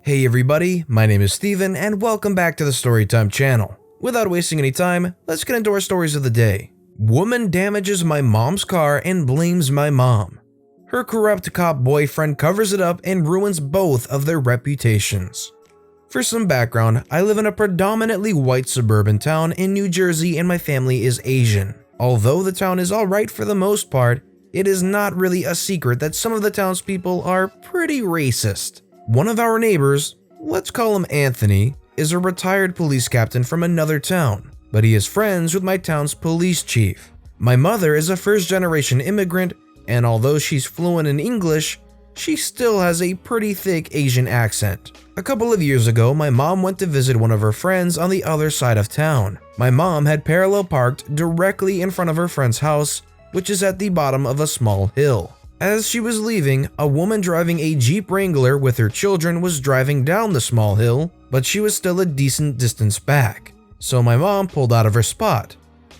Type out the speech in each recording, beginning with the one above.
Hey everybody, my name is Steven and welcome back to the Storytime channel. Without wasting any time, let's get into our stories of the day. Woman damages my mom's car and blames my mom. Her corrupt cop boyfriend covers it up and ruins both of their reputations. For some background, I live in a predominantly white suburban town in New Jersey and my family is Asian. Although the town is alright for the most part, it is not really a secret that some of the townspeople are pretty racist. One of our neighbors, let's call him Anthony, is a retired police captain from another town, but he is friends with my town's police chief. My mother is a first-generation immigrant, and although she's fluent in English, she still has a pretty thick Asian accent. A couple of years ago, my mom went to visit one of her friends on the other side of town. My mom had parallel parked directly in front of her friend's house, which is at the bottom of a small hill. As she was leaving, a woman driving a Jeep Wrangler with her children was driving down the small hill, but she was still a decent distance back, so my mom pulled out of her spot.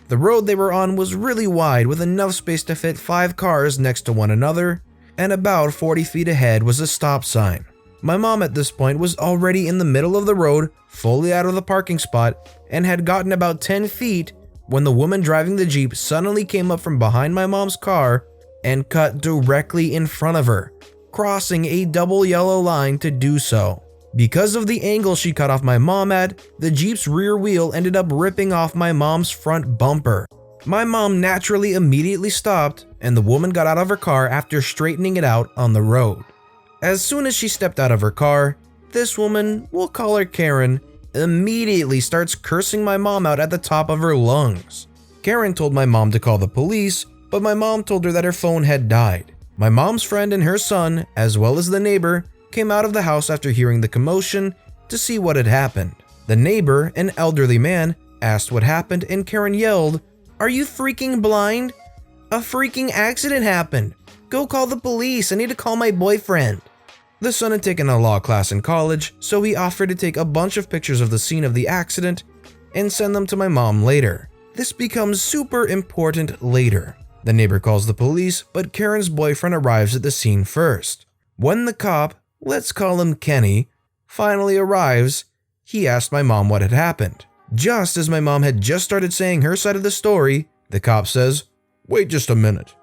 The road they were on was really wide with enough space to fit 5 cars next to one another, and about 40 feet ahead was a stop sign. My mom at this point was already in the middle of the road, fully out of the parking spot, and had gotten about 10 feet when the woman driving the Jeep suddenly came up from behind my mom's car and cut directly in front of her, crossing a double yellow line to do so. Because of the angle she cut off my mom at, the Jeep's rear wheel ended up ripping off my mom's front bumper. My mom naturally immediately stopped, and the woman got out of her car after straightening it out on the road. As soon as she stepped out of her car, this woman, we'll call her Karen, immediately starts cursing my mom out at the top of her lungs. Karen told my mom to call the police, but my mom told her that her phone had died. My mom's friend and her son, as well as the neighbor, came out of the house after hearing the commotion to see what had happened. The neighbor, an elderly man, asked what happened and Karen yelled, "Are you freaking blind? A freaking accident happened. Go call the police, I need to call my boyfriend." The son had taken a law class in college, so he offered to take a bunch of pictures of the scene of the accident and send them to my mom later. This becomes super important later. The neighbor calls the police, but Karen's boyfriend arrives at the scene first. When the cop, let's call him Kenny, finally arrives, he asked my mom what had happened. Just as my mom had just started saying her side of the story, the cop says, "Wait just a minute,"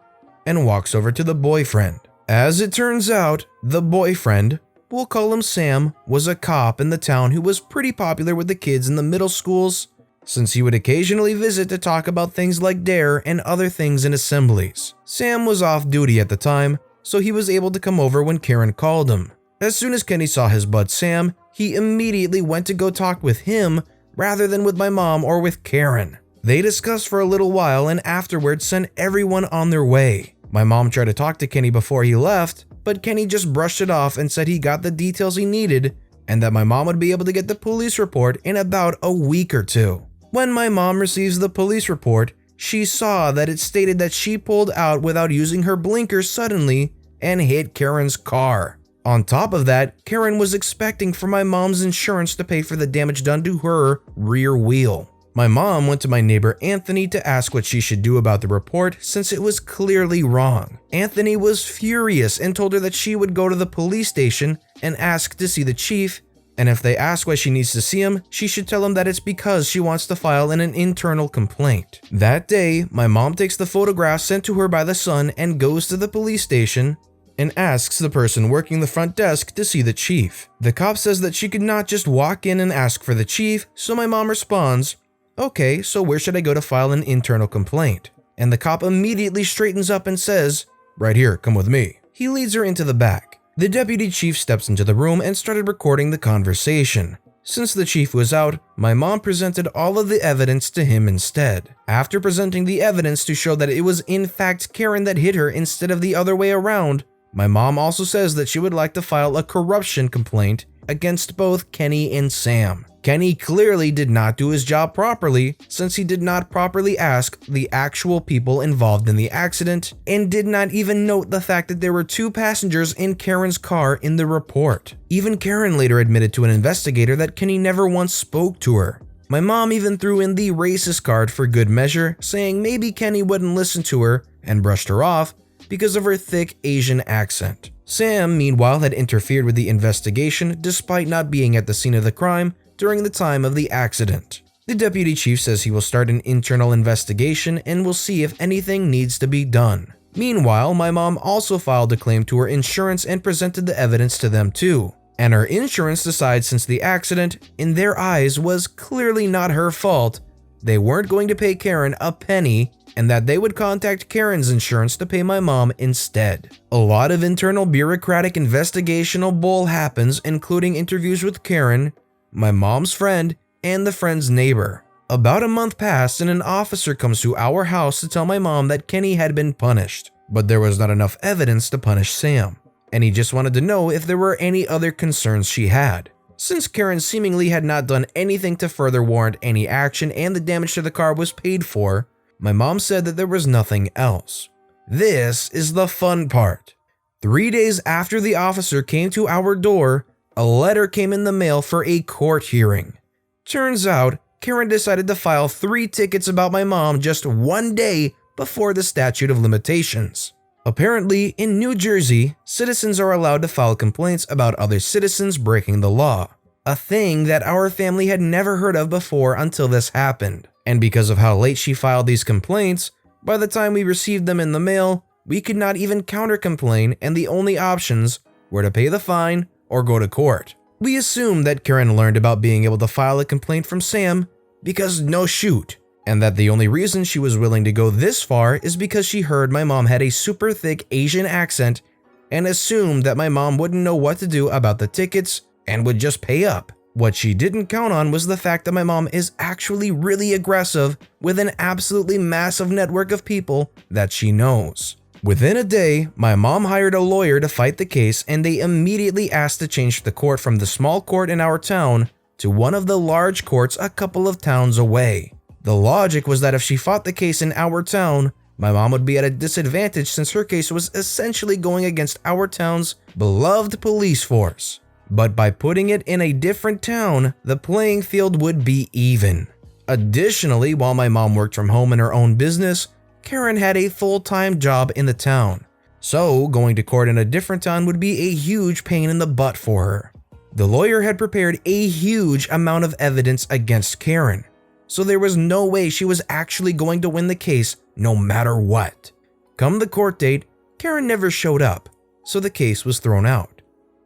and walks over to the boyfriend. As it turns out, the boyfriend, we'll call him Sam, was a cop in the town who was pretty popular with the kids in the middle schools, since he would occasionally visit to talk about things like DARE and other things in assemblies. Sam was off duty at the time, so he was able to come over when Karen called him. As soon as Kenny saw his bud Sam, he immediately went to go talk with him rather than with my mom or with Karen. They discussed for a little while and afterwards sent everyone on their way. My mom tried to talk to Kenny before he left, but Kenny just brushed it off and said he got the details he needed and that my mom would be able to get the police report in about a week or two. When my mom receives the police report, she saw that it stated that she pulled out without using her blinkers suddenly and hit Karen's car. On top of that, Karen was expecting for my mom's insurance to pay for the damage done to her rear wheel. My mom went to my neighbor Anthony to ask what she should do about the report since it was clearly wrong. Anthony was furious and told her that she would go to the police station and ask to see the chief, and if they ask why she needs to see him, she should tell him that it's because she wants to file an internal complaint. That day, my mom takes the photograph sent to her by the son and goes to the police station and asks the person working the front desk to see the chief. The cop says that she could not just walk in and ask for the chief, so my mom responds, "Okay, so where should I go to file an internal complaint?" And the cop immediately straightens up and says, "Right here, come with me." He leads her into the back. The deputy chief steps into the room and started recording the conversation. Since the chief was out, my mom presented all of the evidence to him instead. After presenting the evidence to show that it was in fact Karen that hit her instead of the other way around, my mom also says that she would like to file a corruption complaint against both Kenny and Sam. Kenny clearly did not do his job properly since he did not properly ask the actual people involved in the accident and did not even note the fact that there were 2 passengers in Karen's car in the report. Even Karen later admitted to an investigator that Kenny never once spoke to her. My mom even threw in the racist card for good measure, saying maybe Kenny wouldn't listen to her and brushed her off because of her thick Asian accent. Sam, meanwhile, had interfered with the investigation despite not being at the scene of the crime during the time of the accident. The deputy chief says he will start an internal investigation and will see if anything needs to be done. Meanwhile, my mom also filed a claim to her insurance and presented the evidence to them too. And her insurance decides since the accident, in their eyes, was clearly not her fault, they weren't going to pay Karen a penny, and that they would contact Karen's insurance to pay my mom instead. A lot of internal bureaucratic investigational bull happens, including interviews with Karen, my mom's friend, and the friend's neighbor. About a month passed and an officer comes to our house to tell my mom that Kenny had been punished, but there was not enough evidence to punish Sam, and he just wanted to know if there were any other concerns she had. Since Karen seemingly had not done anything to further warrant any action and the damage to the car was paid for, my mom said that there was nothing else. This is the fun part. 3 days after the officer came to our door, a letter came in the mail for a court hearing. Turns out, Karen decided to file 3 tickets about my mom just 1 day before the statute of limitations. Apparently, in New Jersey, citizens are allowed to file complaints about other citizens breaking the law, a thing that our family had never heard of before until this happened. And because of how late she filed these complaints, by the time we received them in the mail, we could not even counter-complain, and the only options were to pay the fine or go to court. We assumed that Karen learned about being able to file a complaint from Sam because no shoot, and that the only reason she was willing to go this far is because she heard my mom had a super thick Asian accent and assumed that my mom wouldn't know what to do about the tickets and would just pay up. What she didn't count on was the fact that my mom is actually really aggressive with an absolutely massive network of people that she knows. Within a day, my mom hired a lawyer to fight the case, and they immediately asked to change the court from the small court in our town to one of the large courts a couple of towns away. The logic was that if she fought the case in our town, my mom would be at a disadvantage since her case was essentially going against our town's beloved police force. But by putting it in a different town, the playing field would be even. Additionally, while my mom worked from home in her own business, Karen had a full-time job in the town. So, going to court in a different town would be a huge pain in the butt for her. The lawyer had prepared a huge amount of evidence against Karen, so there was no way she was actually going to win the case no matter what. Come the court date, Karen never showed up, so the case was thrown out.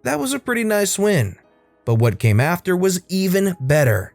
That was a pretty nice win, but what came after was even better.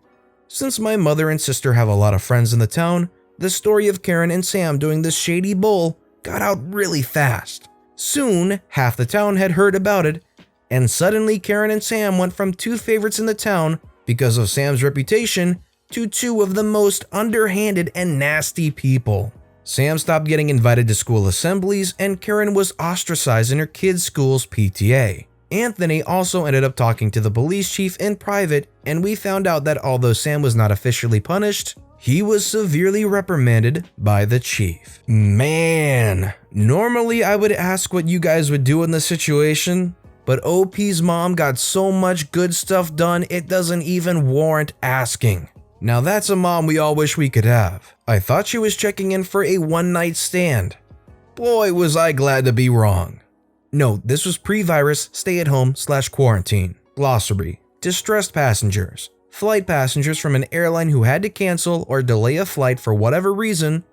Since my mother and sister have a lot of friends in the town, the story of Karen and Sam doing this shady bull got out really fast. Soon, half the town had heard about it, and suddenly Karen and Sam went from 2 favorites in the town because of Sam's reputation to 2 of the most underhanded and nasty people. Sam stopped getting invited to school assemblies, and Karen was ostracized in her kids' school's PTA. Anthony also ended up talking to the police chief in private, and we found out that although Sam was not officially punished, he was severely reprimanded by the chief. Man, normally I would ask what you guys would do in this situation, but OP's mom got so much good stuff done it doesn't even warrant asking. Now that's a mom we all wish we could have. I thought she was checking in for a one-night stand. Boy, was I glad to be wrong. No, this was pre-virus stay-at-home/quarantine. Glossary: distressed passengers. Flight passengers from an airline who had to cancel or delay a flight for whatever reason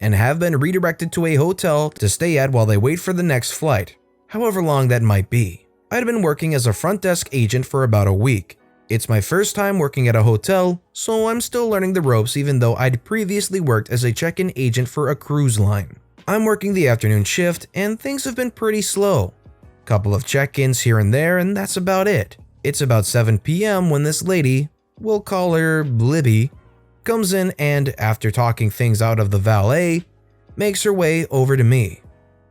and have been redirected to a hotel to stay at while they wait for the next flight, however long that might be. I'd been working as a front desk agent for about a week. It's my first time working at a hotel, so I'm still learning the ropes even though I'd previously worked as a check-in agent for a cruise line. I'm working the afternoon shift and things have been pretty slow. Couple of check-ins here and there, and that's about it. It's about 7 p.m. when this lady, we'll call her Libby, comes in and, after talking things out of the valet, makes her way over to me.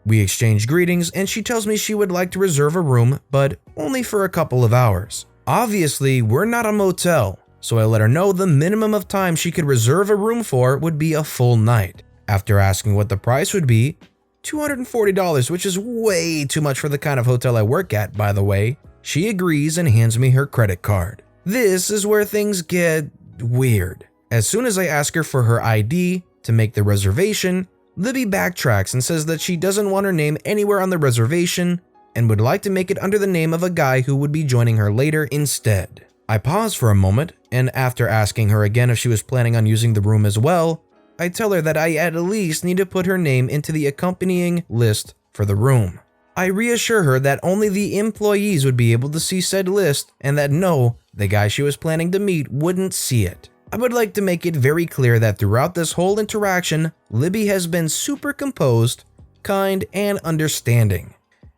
We exchange greetings and she tells me she would like to reserve a room, but only for a couple of hours. Obviously, we're not a motel, so I let her know the minimum of time she could reserve a room for would be a full night. After asking what the price would be, $240, which is way too much for the kind of hotel I work at, by the way, she agrees and hands me her credit card. This is where things get weird. As soon as I ask her for her ID to make the reservation, Libby backtracks and says that she doesn't want her name anywhere on the reservation and would like to make it under the name of a guy who would be joining her later instead. I pause for a moment, and after asking her again if she was planning on using the room as well, I tell her that I at least need to put her name into the accompanying list for the room. I reassure her that only the employees would be able to see said list and that no, the guy she was planning to meet wouldn't see it. I would like to make it very clear that throughout this whole interaction, Libby has been super composed, kind, and understanding.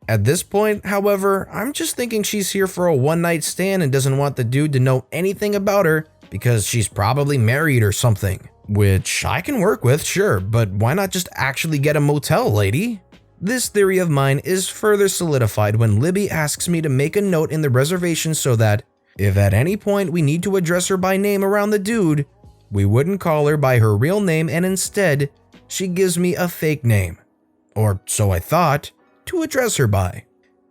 At this point, however, I'm just thinking she's here for a one-night stand and doesn't want the dude to know anything about her because she's probably married or something. Which I can work with, sure, but why not just actually get a motel, lady? This theory of mine is further solidified when Libby asks me to make a note in the reservation so that, if at any point we need to address her by name around the dude, we wouldn't call her by her real name and instead, she gives me a fake name. Or so I thought, to address her by.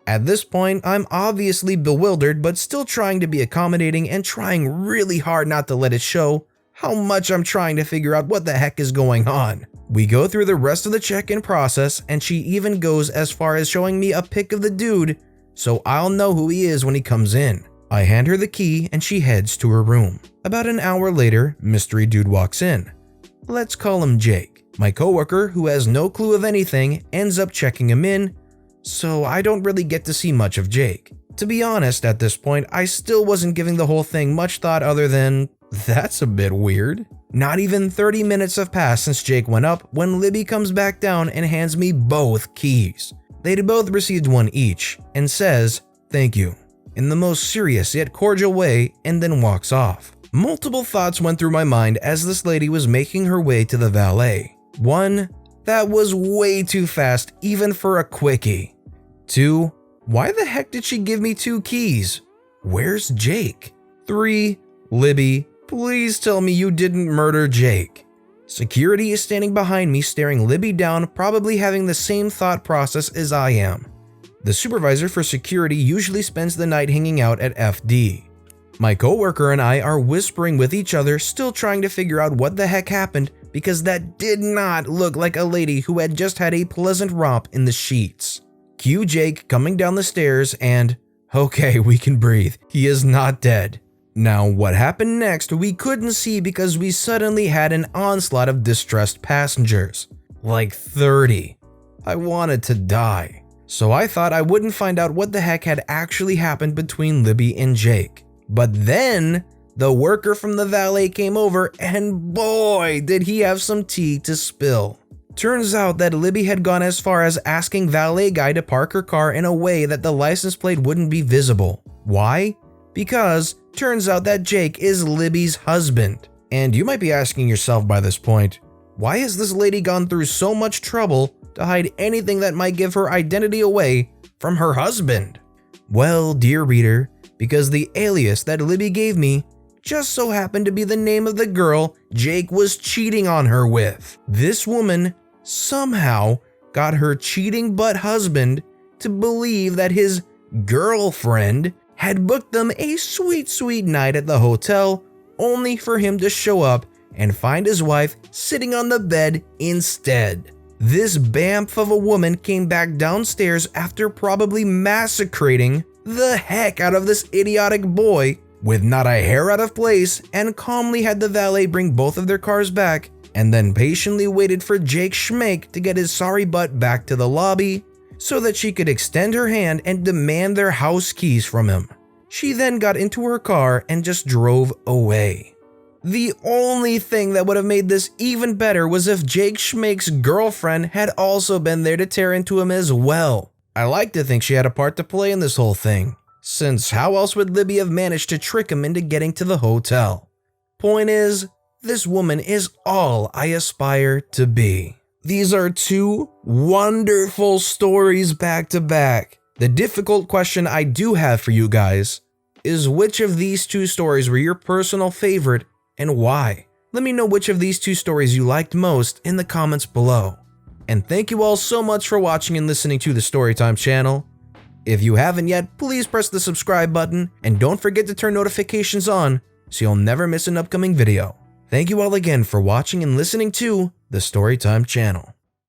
At this point, I'm obviously bewildered but still trying to be accommodating and trying really hard not to let it show how much I'm trying to figure out what the heck is going on. We go through the rest of the check-in process and she even goes as far as showing me a pic of the dude so I'll know who he is when he comes in. I hand her the key and she heads to her room. About an hour later, mystery dude walks in. Let's call him Jake. My coworker, who has no clue of anything, ends up checking him in, so I don't really get to see much of Jake. To be honest, at this point, I still wasn't giving the whole thing much thought other than, that's a bit weird. Not even 30 minutes have passed since Jake went up when Libby comes back down and hands me both keys. They'd both received one each and says, "Thank you," in the most serious yet cordial way, and then walks off. Multiple thoughts went through my mind as this lady was making her way to the valet. 1. That was way too fast even for a quickie. 2. Why the heck did she give me 2 keys? Where's Jake? 3. Libby, please tell me you didn't murder Jake. Security is standing behind me staring Libby down, probably having the same thought process as I am. The supervisor for security usually spends the night hanging out at FD. My coworker and I are whispering with each other, still trying to figure out what the heck happened because that did not look like a lady who had just had a pleasant romp in the sheets. Cue Jake coming down the stairs and, okay, we can breathe. He is not dead. Now, what happened next we couldn't see because we suddenly had an onslaught of distressed passengers. Like 30. I wanted to die. So I thought I wouldn't find out what the heck had actually happened between Libby and Jake. But then, the worker from the valet came over and boy, did he have some tea to spill. Turns out that Libby had gone as far as asking valet guy to park her car in a way that the license plate wouldn't be visible. Why? Because turns out that Jake is Libby's husband. And you might be asking yourself by this point, why has this lady gone through so much trouble to hide anything that might give her identity away from her husband? Well, dear reader, because the alias that Libby gave me just so happened to be the name of the girl Jake was cheating on her with. This woman somehow got her cheating butt husband to believe that his girlfriend had booked them a sweet, sweet night at the hotel, only for him to show up and find his wife sitting on the bed instead. This bamf of a woman came back downstairs after probably massacring the heck out of this idiotic boy with not a hair out of place and calmly had the valet bring both of their cars back and then patiently waited for Jake Schmake to get his sorry butt back to the lobby so that she could extend her hand and demand their house keys from him. She then got into her car and just drove away. The only thing that would have made this even better was if Jake Schmake's girlfriend had also been there to tear into him as well. I like to think she had a part to play in this whole thing, since how else would Libby have managed to trick him into getting to the hotel? Point is, this woman is all I aspire to be. These are 2 wonderful stories back to back. The difficult question I do have for you guys is which of these 2 stories were your personal favorite and why? Let me know which of these 2 stories you liked most in the comments below. And thank you all so much for watching and listening to the Storytime channel. If you haven't yet, please press the subscribe button and don't forget to turn notifications on so you'll never miss an upcoming video. Thank you all again for watching and listening to the Storytime channel.